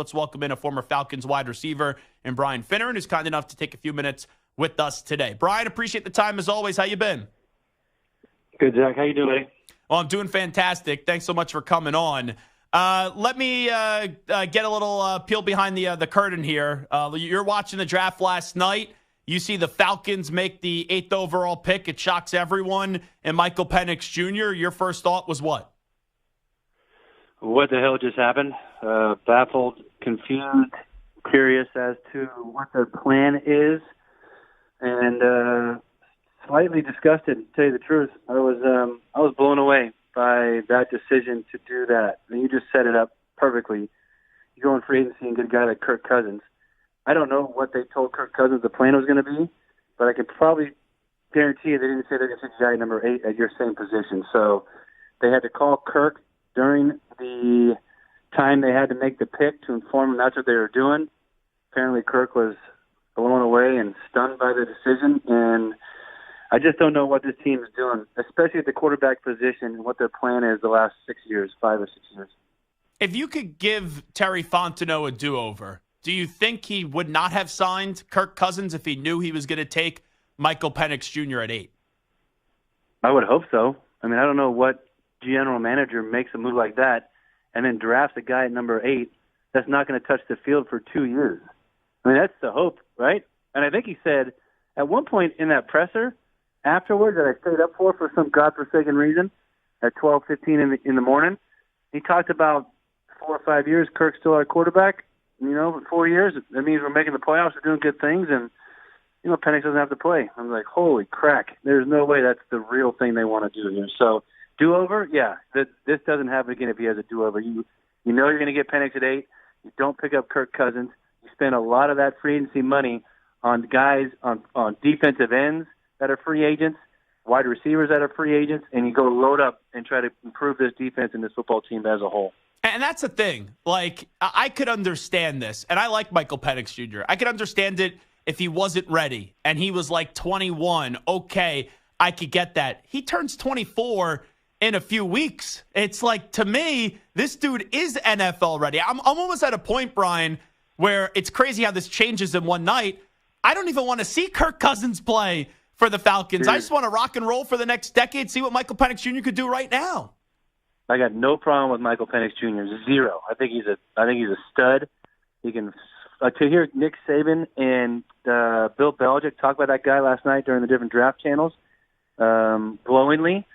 Let's welcome in a former Falcons wide receiver and Brian Finneran, who's kind enough to take a few minutes with us today. Brian, appreciate the time as always. How you been? Good, Zach. How you doing, buddy? Well, I'm doing fantastic. Thanks so much for coming on. Let me get a little peel behind the curtain here. You're watching the draft last night. You see the Falcons make the 8th overall pick. It shocks everyone. And Michael Penix Jr., your first thought was what? What the hell just happened? Baffled, confused, curious as to what their plan is, and slightly disgusted, to tell you the truth. I was blown away by that decision to do that. And you just set it up perfectly. You go in free agency and get a guy like Kirk Cousins. I don't know what they told Kirk Cousins the plan was going to be, but I can probably guarantee you they didn't say they're going to take guy number 8 at your same position. So they had to call Kirk during the time they had to make the pick to inform him that's what they were doing. Apparently Kirk was blown away and stunned by the decision, and I just don't know what this team is doing, especially at the quarterback position and what their plan is the last 6 years, 5 or 6 years. If you could give Terry Fontenot a do-over, do you think he would not have signed Kirk Cousins if he knew he was going to take Michael Penix Jr. at 8? I would hope so. I mean, I don't know what general manager makes a move like that and then drafts a guy at number 8 that's not going to touch the field for 2 years. I mean, that's the hope, right? And I think he said at one point in that presser afterwards that I stayed up for some godforsaken reason at 12:15 in the morning, he talked about 4 or 5 years Kirk's still our quarterback. You know, 4 years, that means we're making the playoffs, we're doing good things, and, you know, Penix doesn't have to play. I'm like, holy crack. There's no way that's the real thing they want to do here. So, do-over, yeah, this doesn't happen again if he has a do-over. You know you're going to get Penix at 8. You don't pick up Kirk Cousins. You spend a lot of that free agency money on guys on defensive ends that are free agents, wide receivers that are free agents, and you go load up and try to improve this defense and this football team as a whole. And that's the thing. Like, I could understand this, and I like Michael Penix Jr. I could understand it if he wasn't ready and he was like 21. Okay, I could get that. He turns 24 in a few weeks. It's like, to me, this dude is NFL ready. I'm almost at a point, Brian, where it's crazy how this changes in one night. I don't even want to see Kirk Cousins play for the Falcons. I just want to rock and roll for the next decade, see what Michael Penix Jr. could do right now. I got no problem with Michael Penix Jr. Zero. I think he's a stud. He can to hear Nick Saban and Bill Belichick talk about that guy last night during the different draft channels, glowingly,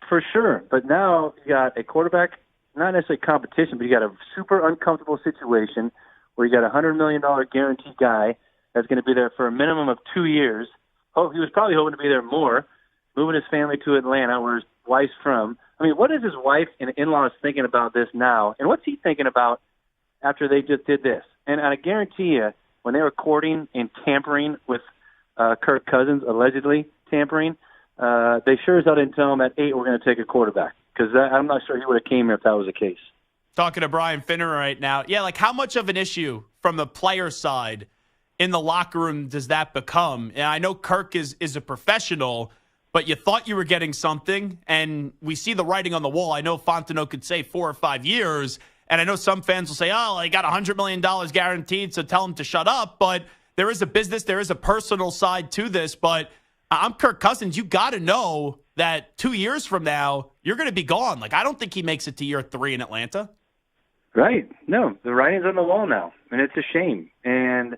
for sure. But now you got a quarterback, not necessarily competition, but you got a super uncomfortable situation where you got a $100 million guaranteed guy that's going to be there for a minimum of 2 years. Oh, he was probably hoping to be there more, moving his family to Atlanta, where his wife's from. I mean, what is his wife and in-laws thinking about this now? And what's he thinking about after they just did this? And I guarantee you, when they were courting and tampering with Kirk Cousins, allegedly tampering, they sure as hell didn't tell him at 8 we're going to take a quarterback. Because I'm not sure he would have came here if that was the case. Talking to Brian Finneran right now. Yeah, like how much of an issue from the player side in the locker room does that become? And I know Kirk is a professional, but you thought you were getting something, and we see the writing on the wall. I know Fontenot could say 4 or 5 years, and I know some fans will say, oh, he got $100 million guaranteed, so tell him to shut up. But there is a business, there is a personal side to this. But I'm Kirk Cousins. You got to know that 2 years from now, you're going to be gone. Like, I don't think he makes it to year 3 in Atlanta. Right. No, the writing's on the wall now, and it's a shame. And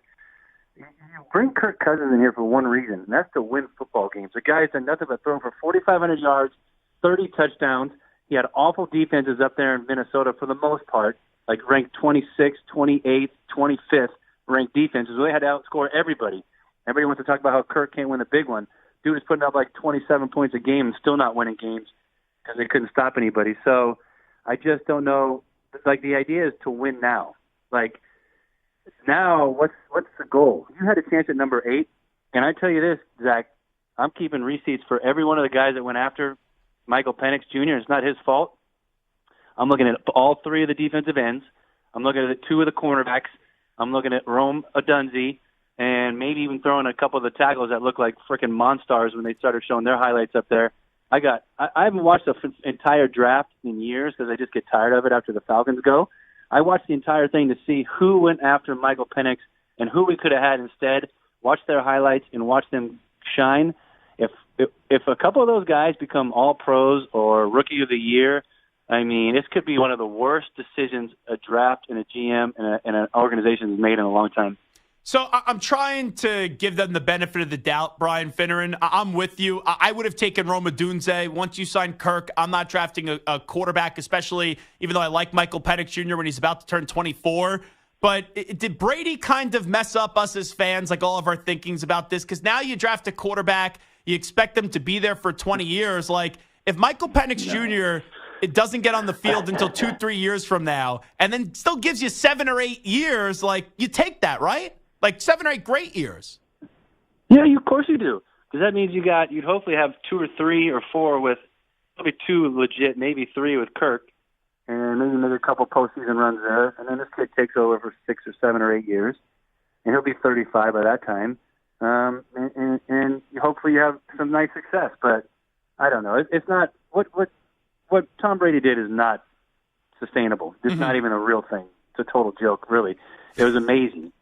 you bring Kirk Cousins in here for one reason, and that's to win football games. The guy's done nothing but thrown for 4,500 yards, 30 touchdowns. He had awful defenses up there in Minnesota for the most part, like ranked 26th, 28th, 25th ranked defenses. They had to outscore everybody. Everybody wants to talk about how Kirk can't win the big one. Dude is putting up like 27 points a game and still not winning games because they couldn't stop anybody. So I just don't know. Like, the idea is to win now. Like, now, what's the goal? You had a chance at number 8, and I tell you this, Zach, I'm keeping receipts for every one of the guys that went after Michael Penix Jr. It's not his fault. I'm looking at all 3 of the defensive ends. I'm looking at 2 of the cornerbacks. I'm looking at Rome Odunze, and maybe even throwing a couple of the tackles that look like freaking monsters when they started showing their highlights up there. I haven't watched the entire draft in years because I just get tired of it after the Falcons go. I watched the entire thing to see who went after Michael Penix and who we could have had instead. Watch their highlights and watch them shine. If a couple of those guys become all pros or rookie of the year, I mean, this could be one of the worst decisions a draft and a GM and an organization has made in a long time. So I'm trying to give them the benefit of the doubt, Brian Finneran. I'm with you. I would have taken Rome Odunze. Once you sign Kirk, I'm not drafting a quarterback, especially even though I like Michael Penix Jr. when he's about to turn 24. But did Brady kind of mess up us as fans, like all of our thinkings about this? Because now you draft a quarterback, you expect them to be there for 20 years. Like, if Michael Penix Jr. it doesn't get on the field until 2-3 years from now, and then still gives you 7 or 8 years, like, you take that, right? Like 7 or 8 great years. Yeah, of course you do. Because that means you'd hopefully have 2 or 3 or 4 with, probably 2 legit, maybe 3 with Kirk, and maybe another couple postseason runs there. And then this kid takes over for 6 or 7 or 8 years, and he'll be 35 by that time. And hopefully you have some nice success. But I don't know. It's not what Tom Brady did is not sustainable. It's not even a real thing. It's a total joke, really. It was amazing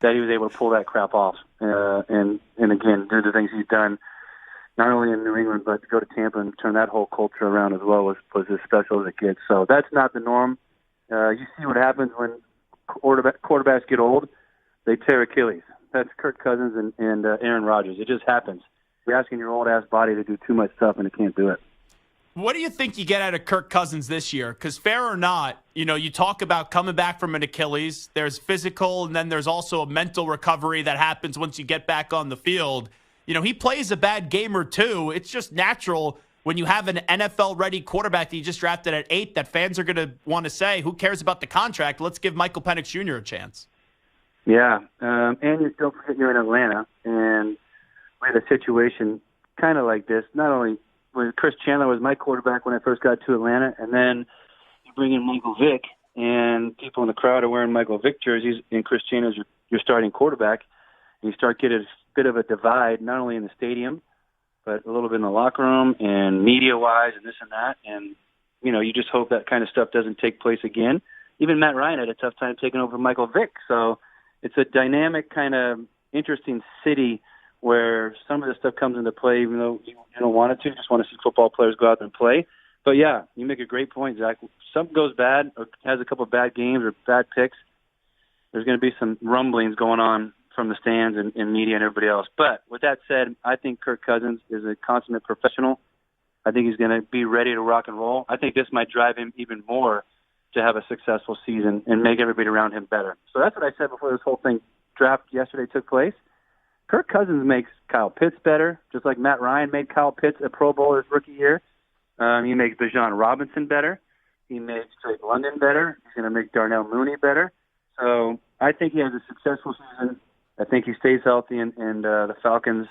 that he was able to pull that crap off, and again, do the things he's done, not only in New England, but to go to Tampa and turn that whole culture around as well was as special as it gets. So that's not the norm. You see what happens when quarterbacks get old. They tear Achilles. That's Kirk Cousins and Aaron Rodgers. It just happens. You're asking your old-ass body to do too much stuff, and it can't do it. What do you think you get out of Kirk Cousins this year? Because fair or not, you talk about coming back from an Achilles. There's physical, and then there's also a mental recovery that happens once you get back on the field. He plays a bad game or two. It's just natural when you have an NFL-ready quarterback that you just drafted at 8 that fans are going to want to say, who cares about the contract? Let's give Michael Penix Jr. a chance. Yeah, and don't forget you're in Atlanta, and we had a situation kind of like this. Not only when Chris Chandler was my quarterback when I first got to Atlanta, and then you bring in Michael Vick, and people in the crowd are wearing Michael Vick jerseys, and Chris Chandler's your starting quarterback, and you start getting a bit of a divide, not only in the stadium, but a little bit in the locker room and media-wise and this and that, and, you just hope that kind of stuff doesn't take place again. Even Matt Ryan had a tough time taking over Michael Vick, so it's a dynamic kind of interesting city where some of this stuff comes into play, even though you don't want it to. You just want to see football players go out there and play. But, yeah, you make a great point, Zach. If something goes bad or has a couple of bad games or bad picks, there's going to be some rumblings going on from the stands and media and everybody else. But with that said, I think Kirk Cousins is a consummate professional. I think he's going to be ready to rock and roll. I think this might drive him even more to have a successful season and make everybody around him better. So that's what I said before this whole draft yesterday took place. Kirk Cousins makes Kyle Pitts better, just like Matt Ryan made Kyle Pitts a Pro Bowler his rookie year. He makes Bijan Robinson better. He makes Drake London better. He's going to make Darnell Mooney better. So I think he has a successful season. I think he stays healthy, and the Falcons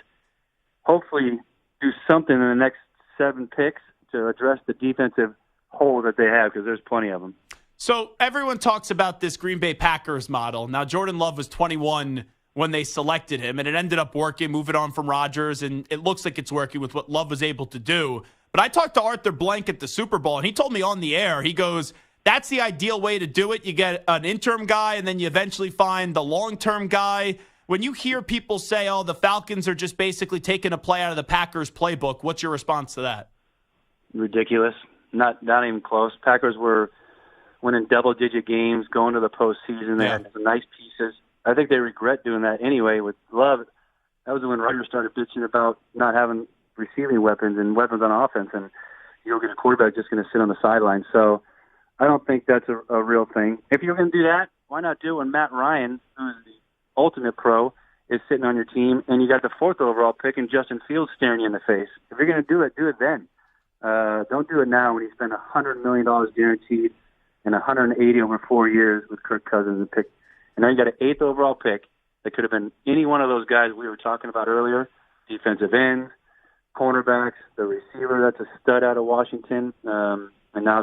hopefully do something in the next 7 picks to address the defensive hole that they have, because there's plenty of them. So everyone talks about this Green Bay Packers model. Now, Jordan Love was 21 when they selected him, and it ended up working, moving on from Rodgers, and it looks like it's working with what Love was able to do. But I talked to Arthur Blank at the Super Bowl, and he told me on the air, he goes, that's the ideal way to do it. You get an interim guy, and then you eventually find the long-term guy. When you hear people say, oh, the Falcons are just basically taking a play out of the Packers playbook, what's your response to that? Ridiculous. Not even close. Packers were winning double-digit games, going to the postseason. They had some nice pieces. I think they regret doing that anyway with Love. That was when Rodgers started bitching about not having receiving weapons and weapons on offense, and you don't get a quarterback just going to sit on the sideline. So I don't think that's a real thing. If you're going to do that, why not do it when Matt Ryan, who's the ultimate pro, is sitting on your team, and you got the 4th overall pick and Justin Fields staring you in the face? If you're going to do it then. Don't do it now when you spend $100 million guaranteed and $180 over 4 years with Kirk Cousins and pick. And now you got an 8th overall pick that could have been any one of those guys we were talking about earlier, defensive ends, cornerbacks, the receiver that's a stud out of Washington, and now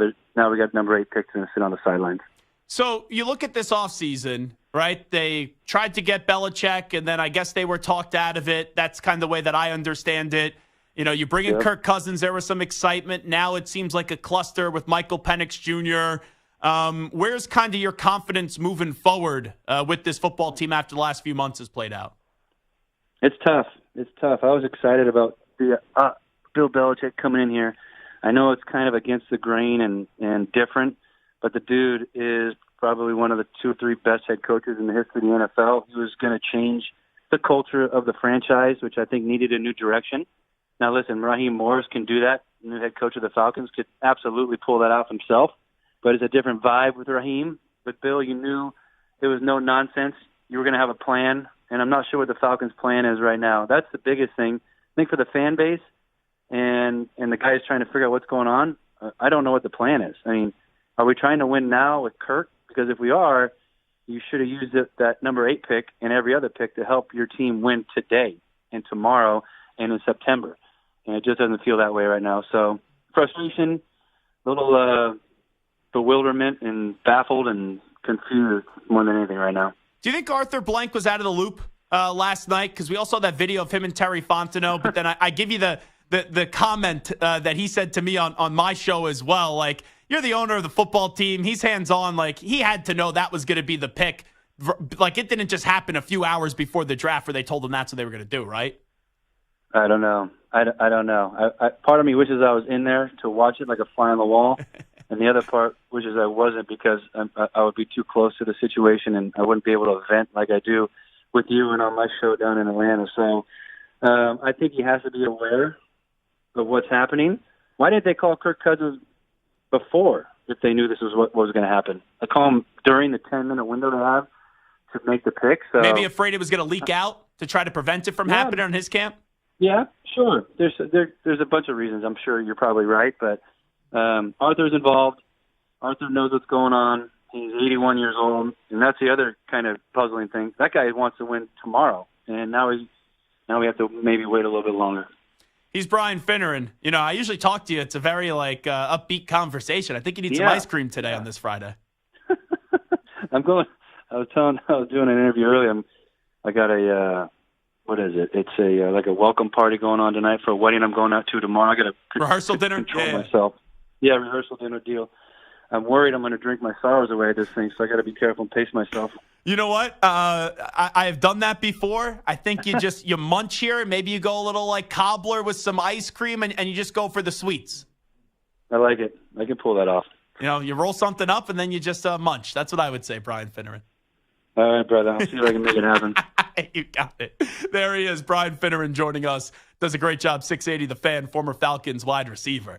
we got number 8 picks and sit on the sidelines. So you look at this offseason, right? They tried to get Belichick, and then I guess they were talked out of it. That's kind of the way that I understand it. You bring in Kirk Cousins, there was some excitement. Now it seems like a cluster with Michael Penix Jr. Where's kind of your confidence moving forward with this football team after the last few months has played out? It's tough. It's tough. I was excited about the Bill Belichick coming in here. I know it's kind of against the grain and different, but the dude is probably one of the 2 or 3 best head coaches in the history of the NFL. He was going to change the culture of the franchise, which I think needed a new direction. Now, listen, Raheem Morris can do that. The new head coach of the Falcons could absolutely pull that off himself, but it's a different vibe with Raheem. With Bill, you knew it was no nonsense. You were going to have a plan, and I'm not sure what the Falcons' plan is right now. That's the biggest thing. I think for the fan base and the guys trying to figure out what's going on, I don't know what the plan is. I mean, are we trying to win now with Kirk? Because if we are, you should have used that number 8 pick and every other pick to help your team win today and tomorrow and in September. And it just doesn't feel that way right now. So frustration, a little bewilderment and baffled and confused more than anything right now. Do you think Arthur Blank was out of the loop last night? Because we all saw that video of him and Terry Fontenot, but then I give you the comment that he said to me on my show as well. Like, you're the owner of the football team. He's hands-on. Like, he had to know that was going to be the pick. Like, it didn't just happen a few hours before the draft where they told him that's what they were going to do, right? I don't know. I don't know. Part of me wishes I was in there to watch it like a fly on the wall, and the other part wishes I wasn't because I would be too close to the situation and I wouldn't be able to vent like I do with you and on my show down in Atlanta. So I think he has to be aware of what's happening. Why didn't they call Kirk Cousins before if they knew this was what was going to happen? I call him during the 10-minute window to have to make the pick. So maybe afraid it was going to leak out to try to prevent it from happening on his camp? Yeah, sure. There's a bunch of reasons. I'm sure you're probably right, but Arthur's involved. Arthur knows what's going on. He's 81 years old, and that's the other kind of puzzling thing. That guy wants to win tomorrow, and now we have to maybe wait a little bit longer. He's Brian Finneran. You know, I usually talk to you. It's a very upbeat conversation. I think you need some ice cream today on this Friday. I was doing an interview earlier. I got a what is it? It's a like a welcome party going on tonight for a wedding I'm going out to tomorrow. I got to rehearsal dinner. Control myself. Yeah, rehearsal dinner deal. I'm worried I'm going to drink my sorrows away at this thing, so I got to be careful and pace myself. You know what? I have done that before. I think you munch here, and maybe you go a little like cobbler with some ice cream, and you just go for the sweets. I like it. I can pull that off. You know, you roll something up, and then you just munch. That's what I would say, Brian Finneran. All right, brother. I'll see if I can make it happen. You got it. There he is, Brian Finneran joining us. Does a great job, 680 The Fan, former Falcons wide receiver.